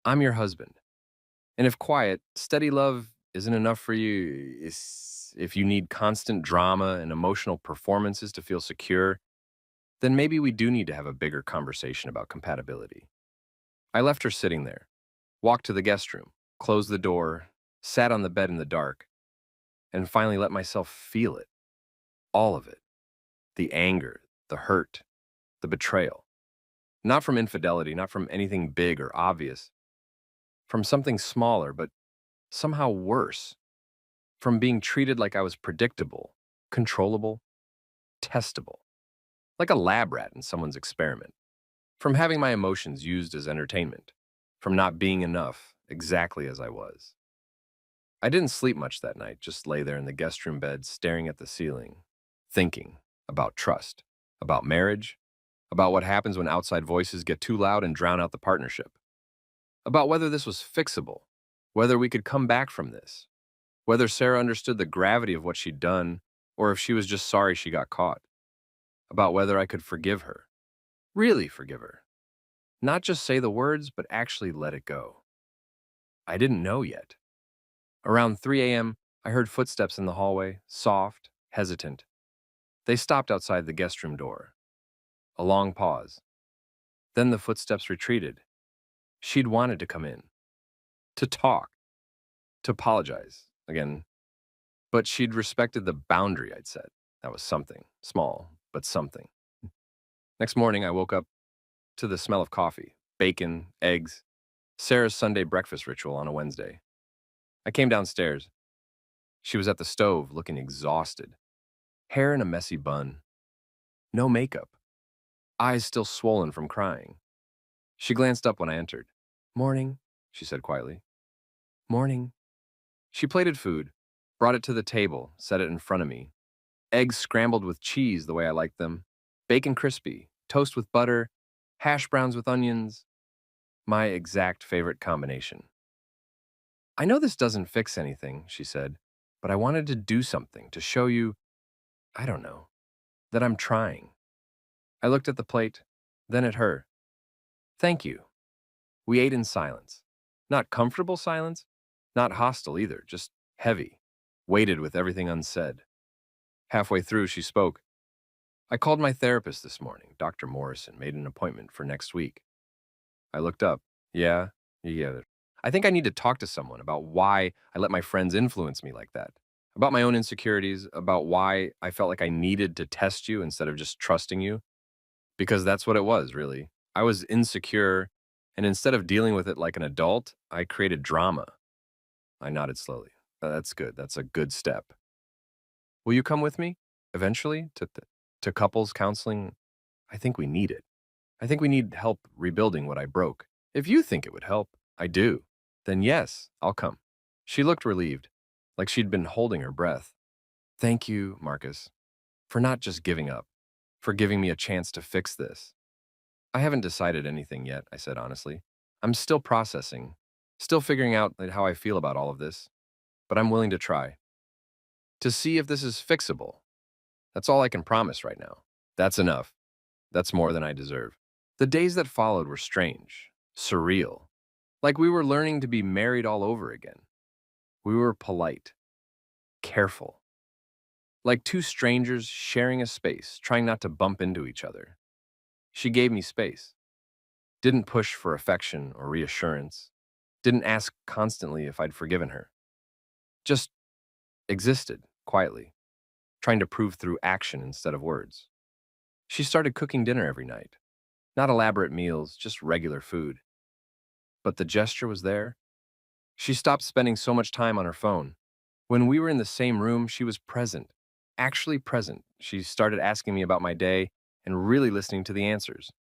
I'm your husband. And if quiet, steady love isn't enough for you, if you need constant drama and emotional performances to feel secure, then maybe we do need to have a bigger conversation about compatibility. I left her sitting there, walked to the guest room, closed the door, sat on the bed in the dark, and finally let myself feel it. All of it. The anger, the hurt, the betrayal. Not from infidelity, not from anything big or obvious, from something smaller, but somehow worse. From being treated like I was predictable, controllable, testable, like a lab rat in someone's experiment. From having my emotions used as entertainment. From not being enough, exactly as I was. I didn't sleep much that night, just lay there in the guest room bed, staring at the ceiling, thinking about trust, about marriage, about what happens when outside voices get too loud and drown out the partnership, about whether this was fixable, whether we could come back from this, whether Sarah understood the gravity of what she'd done, or if she was just sorry she got caught, about whether I could forgive her, really forgive her, not just say the words, but actually let it go. I didn't know yet. Around 3 a.m., I heard footsteps in the hallway, soft, hesitant. They stopped outside the guest room door. A long pause. Then the footsteps retreated. She'd wanted to come in, to talk, to apologize, again, but she'd respected the boundary I'd set. That was something, small, but something. Next morning, I woke up to the smell of coffee, bacon, eggs, Sarah's Sunday breakfast ritual on a Wednesday. I came downstairs. She was at the stove, looking exhausted. Hair in a messy bun. No makeup. Eyes still swollen from crying. She glanced up when I entered. "Morning," she said quietly. "Morning." She plated food, brought it to the table, set it in front of me. Eggs scrambled with cheese the way I liked them. Bacon crispy, toast with butter, hash browns with onions. My exact favorite combination. "I know this doesn't fix anything," she said, "but I wanted to do something to show you, I don't know, that I'm trying." I looked at the plate, then at her. "Thank you." We ate in silence. Not comfortable silence, not hostile either, just heavy, weighted with everything unsaid. Halfway through, she spoke. "I called my therapist this morning, Dr. Morrison, made an appointment for next week." I looked up. Yeah, yeah. I think I need to talk to someone about why I let my friends influence me like that. About my own insecurities, about why I felt like I needed to test you instead of just trusting you. Because that's what it was, really. I was insecure, and instead of dealing with it like an adult, I created drama. I nodded slowly. That's good. That's a good step. Will you come with me eventually to couples counseling? I think we need it. I think we need help rebuilding what I broke. If you think it would help, I do. Then yes, I'll come. She looked relieved, like she'd been holding her breath. Thank you, Marcus, for not just giving up, for giving me a chance to fix this. I haven't decided anything yet, I said honestly. I'm still processing, still figuring out how I feel about all of this, but I'm willing to try. To see if this is fixable. That's all I can promise right now. That's enough. That's more than I deserve. The days that followed were strange, surreal, like we were learning to be married all over again. We were polite, careful, like two strangers sharing a space, trying not to bump into each other. She gave me space, didn't push for affection or reassurance, didn't ask constantly if I'd forgiven her, just existed quietly, trying to prove through action instead of words. She started cooking dinner every night, not elaborate meals, just regular food. but the gesture was there. She stopped spending so much time on her phone. When we were in the same room, she was present, actually present. She started asking me about my day and really listening to the answers,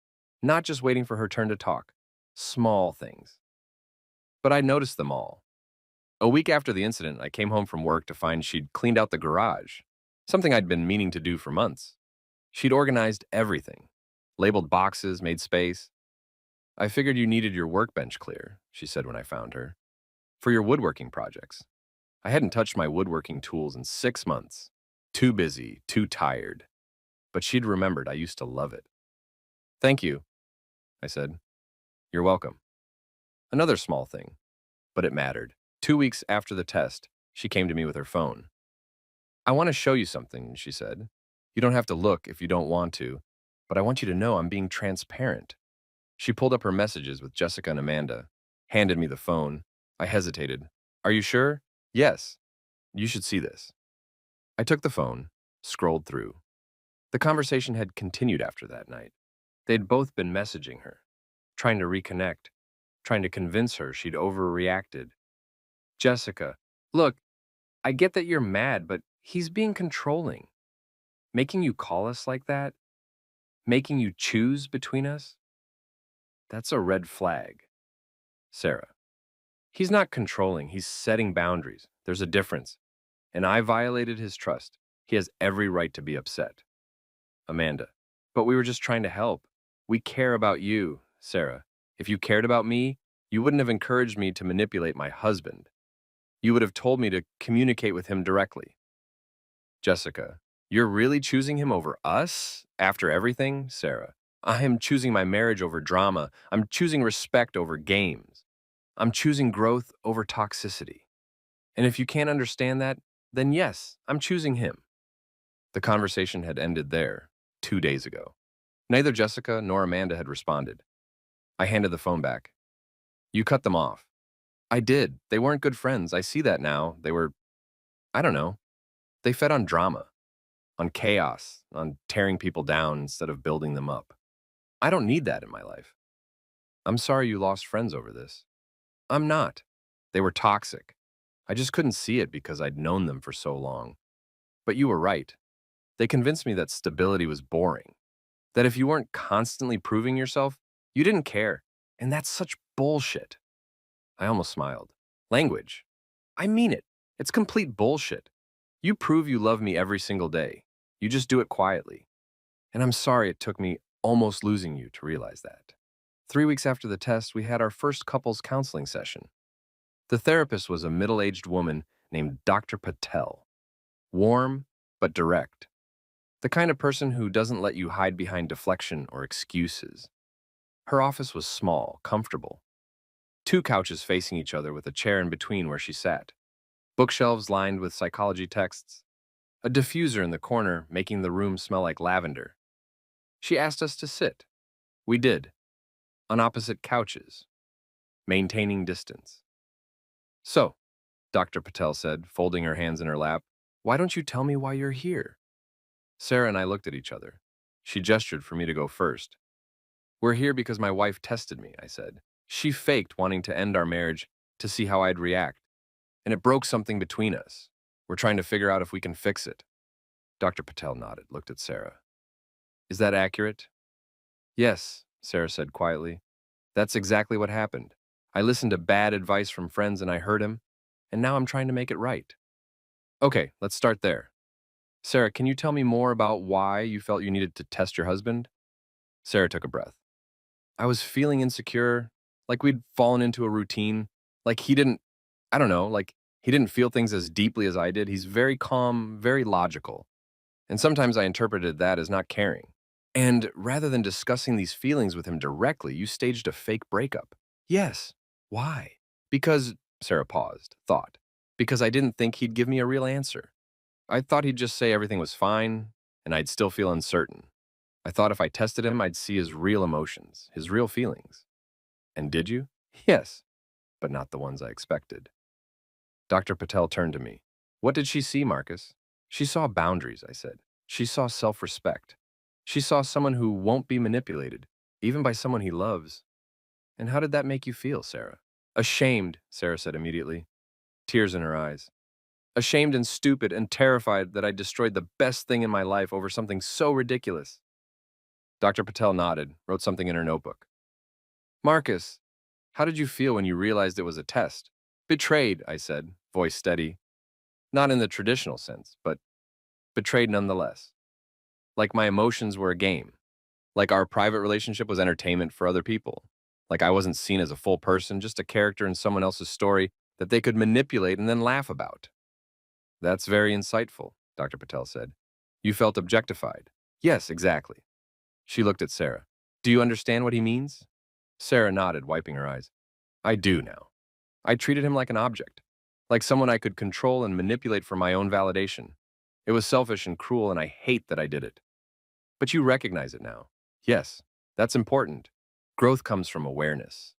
not just waiting for her turn to talk. Small things. But I noticed them all. A week after the incident, I came home from work to find she'd cleaned out the garage, something I'd been meaning to do for months. She'd organized everything, labeled boxes, made space. I figured you needed your workbench clear, she said when I found her, for your woodworking projects. I hadn't touched my woodworking tools in 6 months. Too busy, too tired. But she'd remembered I used to love it. Thank you, I said. You're welcome. Another small thing, but it mattered. 2 weeks after the test, she came to me with her phone. I want to show you something, she said. You don't have to look if you don't want to, but I want you to know I'm being transparent. She pulled up her messages with Jessica and Amanda, handed me the phone. I hesitated. Are you sure? Yes. You should see this. I took the phone, scrolled through. The conversation had continued after that night. They'd both been messaging her, trying to reconnect, trying to convince her she'd overreacted. Jessica, look, I get that you're mad, but he's being controlling. Making you call us like that? Making you choose between us? That's a red flag. Sarah, he's not controlling, he's setting boundaries. There's a difference. And I violated his trust. He has every right to be upset. Amanda, but we were just trying to help. We care about you, Sarah. If you cared about me, you wouldn't have encouraged me to manipulate my husband. You would have told me to communicate with him directly. Jessica, you're really choosing him over us after everything? Sarah, I am choosing my marriage over drama. I'm choosing respect over games. I'm choosing growth over toxicity. And if you can't understand that, then yes, I'm choosing him. The conversation had ended there, 2 days ago. Neither Jessica nor Amanda had responded. I handed the phone back. You cut them off. I did. They weren't good friends. I see that now. They were, I don't know. They fed on drama, on chaos, on tearing people down instead of building them up. I don't need that in my life. I'm sorry you lost friends over this. I'm not. They were toxic. I just couldn't see it because I'd known them for so long. But you were right. They convinced me that stability was boring. That if you weren't constantly proving yourself, you didn't care. And that's such bullshit. I almost smiled. Language. I mean it. It's complete bullshit. You prove you love me every single day. You just do it quietly. And I'm sorry it took me almost losing you to realize that. 3 weeks after the test, we had our first couples counseling session. The therapist was a middle-aged woman named Dr. Patel. Warm, but direct. The kind of person who doesn't let you hide behind deflection or excuses. Her office was small, comfortable. 2 couches facing each other with a chair in between where she sat. Bookshelves lined with psychology texts. A diffuser in the corner making the room smell like lavender. She asked us to sit. We did. On opposite couches. Maintaining distance. So, Dr. Patel said, folding her hands in her lap, why don't you tell me why you're here? Sarah and I looked at each other. She gestured for me to go first. We're here because my wife tested me, I said. She faked wanting to end our marriage to see how I'd react. And it broke something between us. We're trying to figure out if we can fix it. Dr. Patel nodded, looked at Sarah. Is that accurate? Yes, Sarah said quietly. That's exactly what happened. I listened to bad advice from friends and I hurt him, and now I'm trying to make it right. Okay, let's start there. Sarah, can you tell me more about why you felt you needed to test your husband? Sarah took a breath. I was feeling insecure, like we'd fallen into a routine, like he didn't, I don't know, like he didn't feel things as deeply as I did. He's very calm, very logical. And sometimes I interpreted that as not caring. And rather than discussing these feelings with him directly, you staged a fake breakup. Yes. Why? Because, Sarah paused, thought, because I didn't think he'd give me a real answer. I thought he'd just say everything was fine, and I'd still feel uncertain. I thought if I tested him, I'd see his real emotions, his real feelings. And did you? Yes, but not the ones I expected. Dr. Patel turned to me. What did she see, Marcus? She saw boundaries, I said. She saw self-respect. She saw someone who won't be manipulated, even by someone he loves. And how did that make you feel, Sarah? Ashamed, Sarah said immediately, tears in her eyes. Ashamed and stupid and terrified that I destroyed the best thing in my life over something so ridiculous. Dr. Patel nodded, wrote something in her notebook. Marcus, how did you feel when you realized it was a test? Betrayed, I said, voice steady. Not in the traditional sense, but betrayed nonetheless. Like my emotions were a game. Like our private relationship was entertainment for other people. Like I wasn't seen as a full person, just a character in someone else's story that they could manipulate and then laugh about. That's very insightful, Dr. Patel said. You felt objectified. Yes, exactly. She looked at Sarah. Do you understand what he means? Sarah nodded, wiping her eyes. I do now. I treated him like an object, like someone I could control and manipulate for my own validation. It was selfish and cruel, and I hate that I did it. But you recognize it now. Yes, that's important. Growth comes from awareness.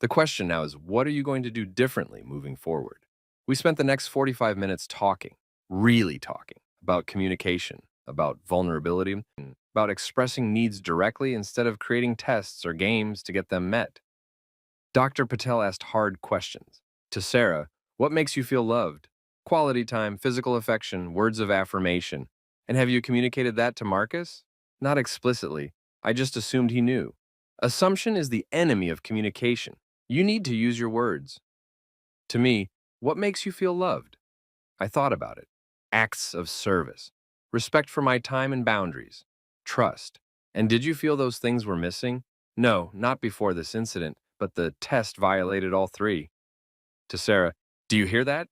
The question now is, what are you going to do differently moving forward? We spent the next 45 minutes talking, really talking, about communication, about vulnerability, and about expressing needs directly instead of creating tests or games to get them met. Dr. Patel asked hard questions. To Sarah, what makes you feel loved? Quality time, physical affection, words of affirmation. And have you communicated that to Marcus? Not explicitly. I just assumed he knew. Assumption is the enemy of communication. You need to use your words. To me, what makes you feel loved? I thought about it. Acts of service, respect for my time and boundaries, trust. And did you feel those things were missing? No, not before this incident, but the test violated all three. To Sarah, do you hear that?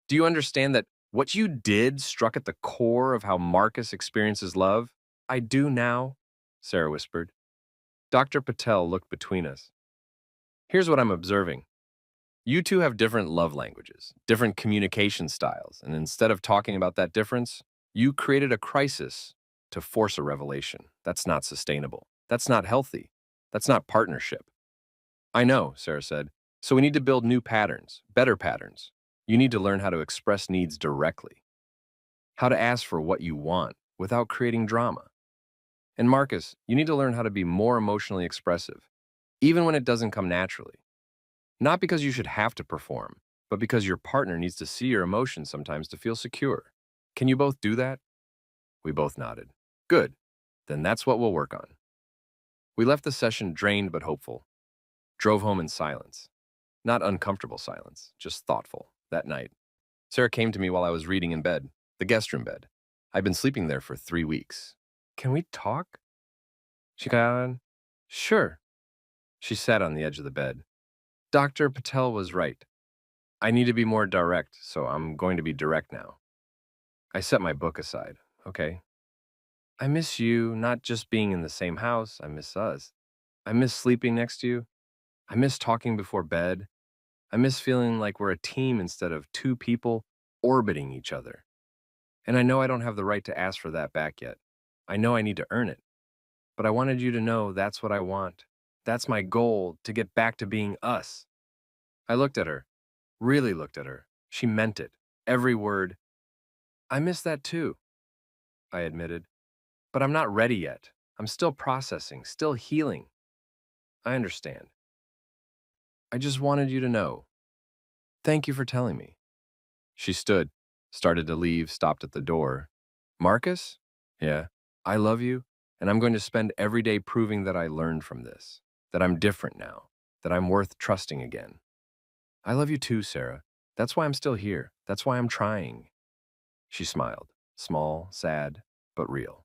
Do you understand that what you did struck at the core of how Marcus experiences love? I do now, Sarah whispered. Dr. Patel looked between us. Here's what I'm observing. You two have different love languages, different communication styles, and instead of talking about that difference, you created a crisis to force a revelation. That's not sustainable. That's not healthy. That's not partnership. I know, Sarah said. So we need to build new patterns, better patterns. You need to learn how to express needs directly, how to ask for what you want without creating drama. And Marcus, you need to learn how to be more emotionally expressive, even when it doesn't come naturally. Not because you should have to perform, but because your partner needs to see your emotions sometimes to feel secure. Can you both do that? We both nodded. Good. Then that's what we'll work on. We left the session drained but hopeful. Drove home in silence. Not uncomfortable silence, just thoughtful. That night, Sarah came to me while I was reading in bed, the guest room bed. I'd been sleeping there for 3 weeks. Can we talk? She got on. Sure. She sat on the edge of the bed. Dr. Patel was right. I need to be more direct, so I'm going to be direct now. I set my book aside. Okay. I miss you, not just being in the same house. I miss us. I miss sleeping next to you. I miss talking before bed. I miss feeling like we're a team instead of two people orbiting each other. And I know I don't have the right to ask for that back yet. I know I need to earn it. But I wanted you to know that's what I want. That's my goal, to get back to being us. I looked at her, really looked at her. She meant it. Every word. I miss that too, I admitted. But I'm not ready yet. I'm still processing, still healing. I understand. I just wanted you to know. Thank you for telling me. She stood, started to leave, stopped at the door. Marcus? Yeah. I love you, and I'm going to spend every day proving that I learned from this, that I'm different now, that I'm worth trusting again. I love you too, Sarah. That's why I'm still here. That's why I'm trying. She smiled, small, sad, but real.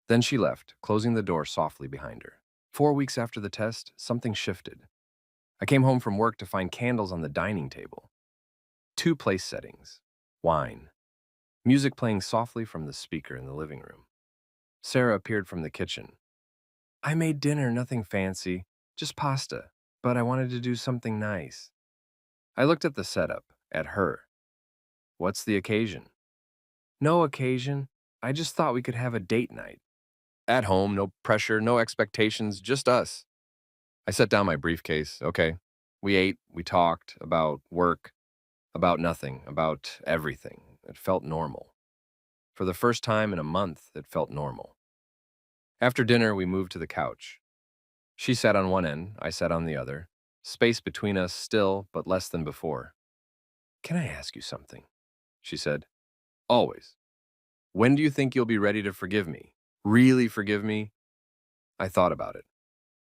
Then she left, closing the door softly behind her. 4 weeks after the test, something shifted. I came home from work to find candles on the dining table. 2 place settings. Wine. Music playing softly from the speaker in the living room. Sarah appeared from the kitchen. I made dinner, nothing fancy, just pasta, but I wanted to do something nice. I looked at the setup, at her. What's the occasion? No occasion. I just thought we could have a date night. At home, no pressure, no expectations, just us. I set down my briefcase. Okay. We ate, we talked about work, about nothing, about everything. It felt normal. For the first time in a month, it felt normal. After dinner, we moved to the couch. She sat on one end, I sat on the other. Space between us still, but less than before. Can I ask you something? She said. Always. When do you think you'll be ready to forgive me? Really forgive me? I thought about it.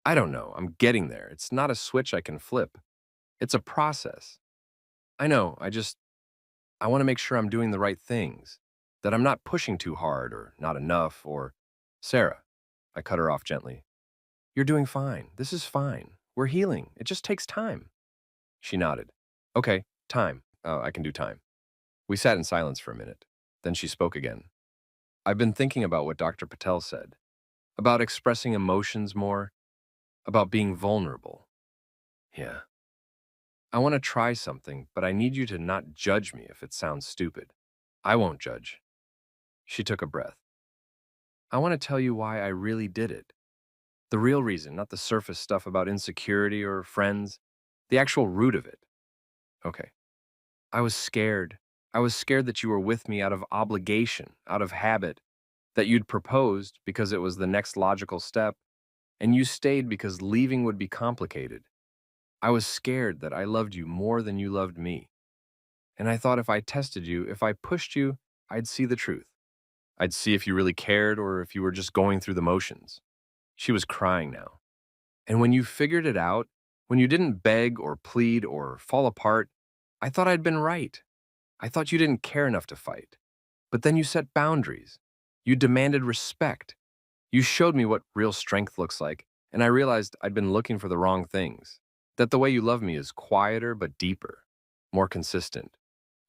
I don't know. I'm getting there. It's not a switch I can flip. It's a process. I know. I want to make sure I'm doing the right things, that I'm not pushing too hard or not enough or, Sarah, I cut her off gently. You're doing fine. This is fine. We're healing. It just takes time. She nodded. Okay, time. I can do time. We sat in silence for a minute. Then she spoke again. I've been thinking about what Dr. Patel said, about expressing emotions more, about being vulnerable. Yeah. I want to try something, but I need you to not judge me if it sounds stupid. I won't judge. She took a breath. I want to tell you why I really did it. The real reason, not the surface stuff about insecurity or friends, the actual root of it. Okay. I was scared. I was scared that you were with me out of obligation, out of habit, that you'd proposed because it was the next logical step, and you stayed because leaving would be complicated. I was scared that I loved you more than you loved me. And I thought if I tested you, if I pushed you, I'd see the truth. I'd see if you really cared or if you were just going through the motions. She was crying now. And when you figured it out, when you didn't beg or plead or fall apart, I thought I'd been right. I thought you didn't care enough to fight. But then you set boundaries. You demanded respect. You showed me what real strength looks like, and I realized I'd been looking for the wrong things. That the way you love me is quieter but deeper, more consistent,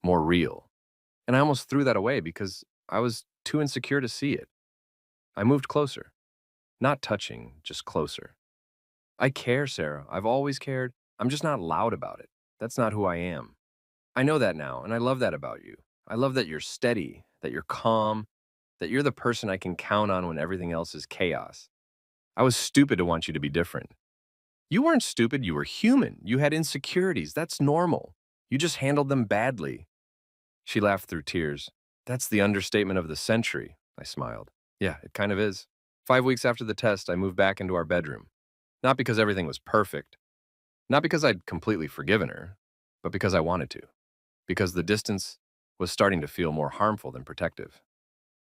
more real. And I almost threw that away because I was too insecure to see it. I moved closer. Not touching, just closer. I care, Sarah. I've always cared. I'm just not loud about it. That's not who I am. I know that now, and I love that about you. I love that you're steady, that you're calm, that you're the person I can count on when everything else is chaos. I was stupid to want you to be different. You weren't stupid, you were human. You had insecurities. That's normal. You just handled them badly. She laughed through tears. That's the understatement of the century, I smiled. Yeah, it kind of is. 5 weeks after the test, I moved back into our bedroom. Not because everything was perfect, not because I'd completely forgiven her, but because I wanted to. Because the distance was starting to feel more harmful than protective.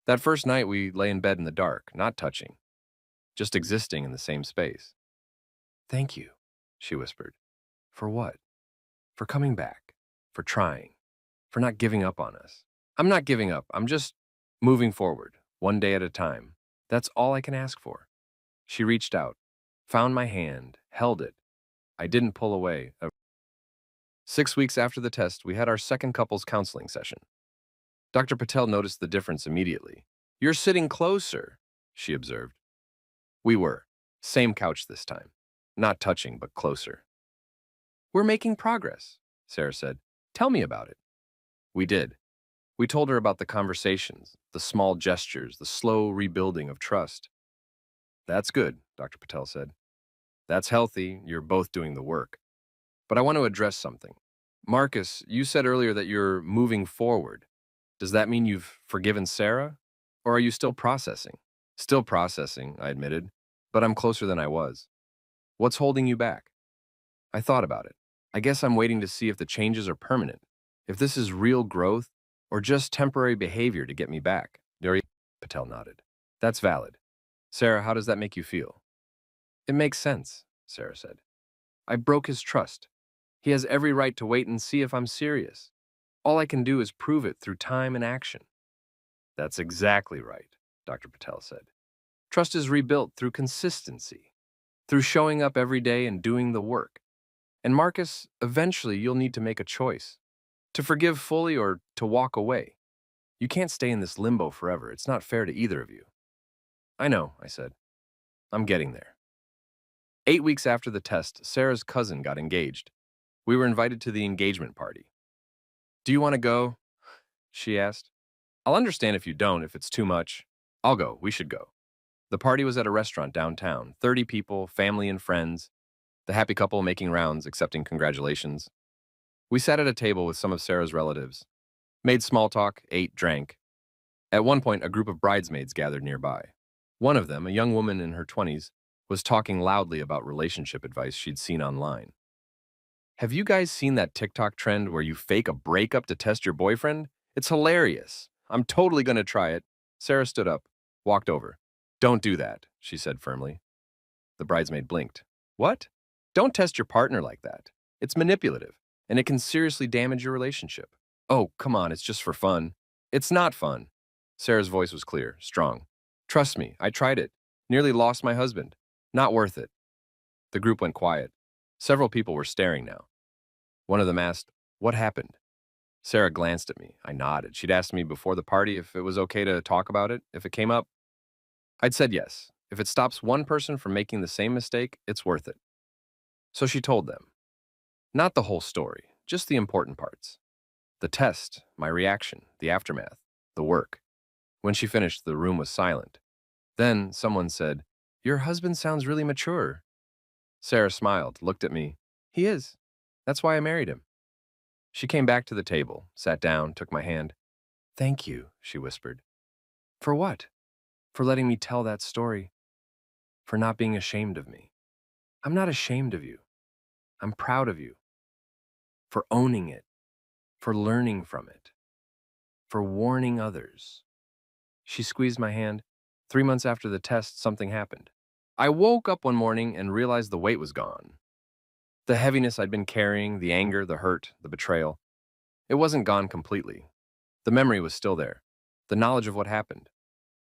That first night, we lay in bed in the dark, not touching, just existing in the same space. Thank you, she whispered. For what? For coming back, for trying, for not giving up on us. I'm not giving up. I'm just moving forward, one day at a time. That's all I can ask for. She reached out, found my hand, held it. I didn't pull away. 6 weeks after the test, we had our second couples counseling session. Dr. Patel noticed the difference immediately. You're sitting closer, she observed. We were. Same couch this time. Not touching, but closer. We're making progress, Sarah said. Tell me about it. We did. We told her about the conversations, the small gestures, the slow rebuilding of trust. That's good, Dr. Patel said. That's healthy. You're both doing the work. But I want to address something. Marcus, you said earlier that you're moving forward. Does that mean you've forgiven Sarah? Or are you still processing? Still processing, I admitted, but I'm closer than I was. What's holding you back? I thought about it. I guess I'm waiting to see if the changes are permanent, if this is real growth or just temporary behavior to get me back. Dr. Patel nodded. That's valid. Sarah, how does that make you feel? It makes sense, Sarah said. I broke his trust. He has every right to wait and see if I'm serious. All I can do is prove it through time and action. That's exactly right, Dr. Patel said. Trust is rebuilt through consistency, through showing up every day and doing the work. And Marcus, eventually you'll need to make a choice, to forgive fully or to walk away. You can't stay in this limbo forever. It's not fair to either of you. I know, I said. I'm getting there. 8 weeks after the test, Sarah's cousin got engaged. We were invited to the engagement party. Do you want to go? She asked. I'll understand if you don't, if it's too much. I'll go. We should go. The party was at a restaurant downtown. 30 people, family and friends. The happy couple making rounds, accepting congratulations. We sat at a table with some of Sarah's relatives. Made small talk, ate, drank. At one point, a group of bridesmaids gathered nearby. One of them, a young woman in her 20s, was talking loudly about relationship advice she'd seen online. Have you guys seen that TikTok trend where you fake a breakup to test your boyfriend? It's hilarious. I'm totally going to try it. Sarah stood up, walked over. Don't do that, she said firmly. The bridesmaid blinked. What? Don't test your partner like that. It's manipulative, and it can seriously damage your relationship. Oh, come on, it's just for fun. It's not fun. Sarah's voice was clear, strong. Trust me, I tried it. Nearly lost my husband. Not worth it. The group went quiet. Several people were staring now. One of them asked, "What happened?" Sarah glanced at me. I nodded. She'd asked me before the party if it was okay to talk about it, if it came up. I'd said yes. If it stops one person from making the same mistake, it's worth it. So she told them. Not the whole story, just the important parts. The test, my reaction, the aftermath, the work. When she finished, the room was silent. Then someone said, "Your husband sounds really mature." Sarah smiled, looked at me. "He is. That's why I married him." She came back to the table, sat down, took my hand. "Thank you," she whispered. "For what?" "For letting me tell that story. For not being ashamed of me." "I'm not ashamed of you. I'm proud of you. For owning it. For learning from it. For warning others." She squeezed my hand. 3 months after the test, something happened. I woke up one morning and realized the weight was gone. The heaviness I'd been carrying, the anger, the hurt, the betrayal. It wasn't gone completely. The memory was still there, the knowledge of what happened.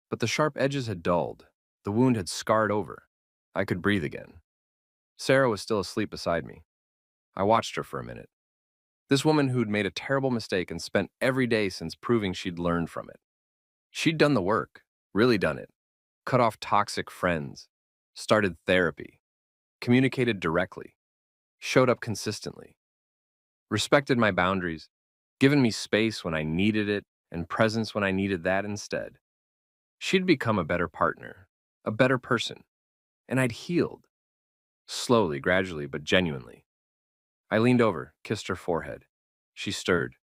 But the sharp edges had dulled. The wound had scarred over. I could breathe again. Sarah was still asleep beside me. I watched her for a minute. This woman who'd made a terrible mistake and spent every day since proving she'd learned from it. She'd done the work, really done it. Cut off toxic friends, started therapy, communicated directly, showed up consistently, respected my boundaries, given me space when I needed it and presence when I needed that instead. She'd become a better partner, a better person, and I'd healed. Slowly, gradually, but genuinely. I leaned over, kissed her forehead. She stirred,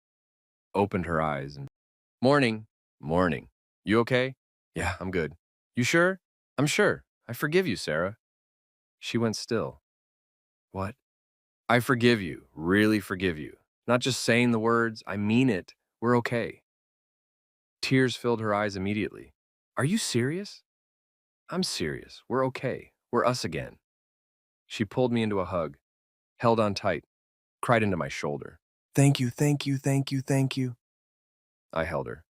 opened her eyes, and "Morning, morning. You okay?" "Yeah, I'm good." "You sure?" "I'm sure. I forgive you, Sarah." She went still. "What?" "I forgive you, really forgive you. Not just saying the words, I mean it. We're okay." Tears filled her eyes immediately. "Are you serious?" "I'm serious. We're okay. We're us again." She pulled me into a hug, held on tight, cried into my shoulder. "Thank you, thank you, thank you, thank you." I held her.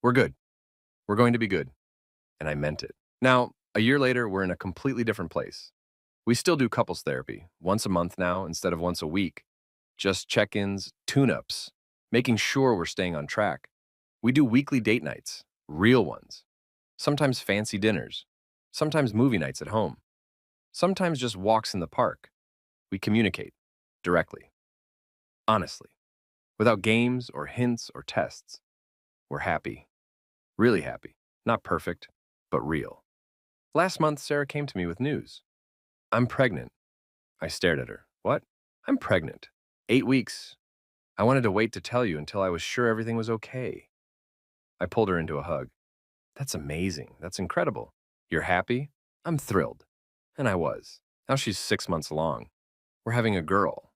"We're good. We're going to be good." And I meant it. Now, a year later, we're in a completely different place. We still do couples therapy, once a month now instead of once a week. Just check-ins, tune-ups, making sure we're staying on track. We do weekly date nights, real ones. Sometimes fancy dinners. Sometimes movie nights at home. Sometimes just walks in the park. We communicate directly, honestly, without games or hints or tests. We're happy, really happy. Not perfect, but real. Last month, Sarah came to me with news. "I'm pregnant." I stared at her. "What?" "I'm pregnant. 8 weeks. I wanted to wait to tell you until I was sure everything was okay." I pulled her into a hug. "That's amazing. That's incredible. You're happy?" "I'm thrilled." And I was. Now she's 6 months along. We're having a girl.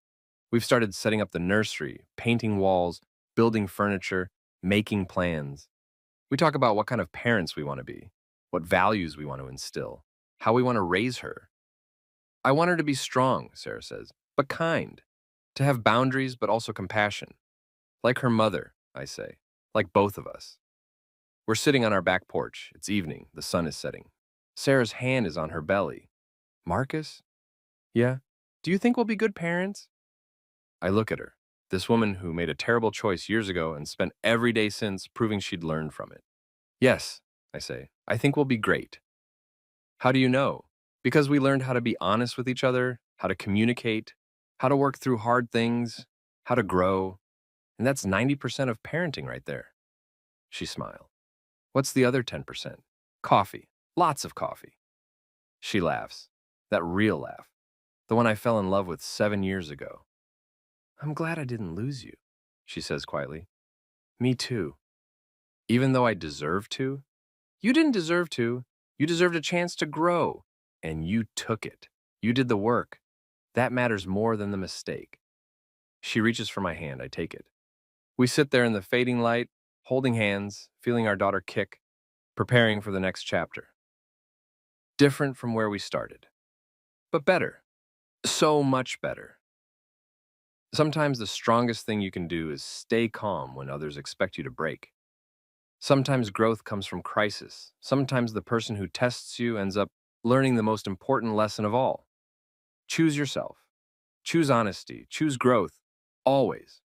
We've started setting up the nursery, painting walls, building furniture, making plans. We talk about what kind of parents we want to be, what values we want to instill, how we want to raise her. "I want her to be strong," Sarah says, "but kind. To have boundaries, but also compassion. Like her mother," I say. "Like both of us." We're sitting on our back porch. It's evening. The sun is setting. Sarah's hand is on her belly. "Marcus?" "Yeah." "Do you think we'll be good parents?" I look at her. This woman who made a terrible choice years ago and spent every day since proving she'd learned from it. "Yes," I say. "I think we'll be great." "How do you know?" "Because we learned how to be honest with each other, how to communicate, how to work through hard things, how to grow. And that's 90% of parenting right there." She smiled. "What's the other 10%? "Coffee. Lots of coffee." She laughs. That real laugh. The one I fell in love with 7 years ago. "I'm glad I didn't lose you," she says quietly. "Me too. Even though I deserved to?" "You didn't deserve to. You deserved a chance to grow. and you took it. You did the work. That matters more than the mistake. She reaches for my hand. I take it. We sit there in the fading light, holding hands, feeling our daughter kick, preparing for the next chapter. Different from where we started, but better. So much better. Sometimes the strongest thing you can do is stay calm when others expect you to break. Sometimes growth comes from crisis. Sometimes the person who tests you ends up learning the most important lesson of all. Choose yourself. Choose honesty. Choose growth. Always.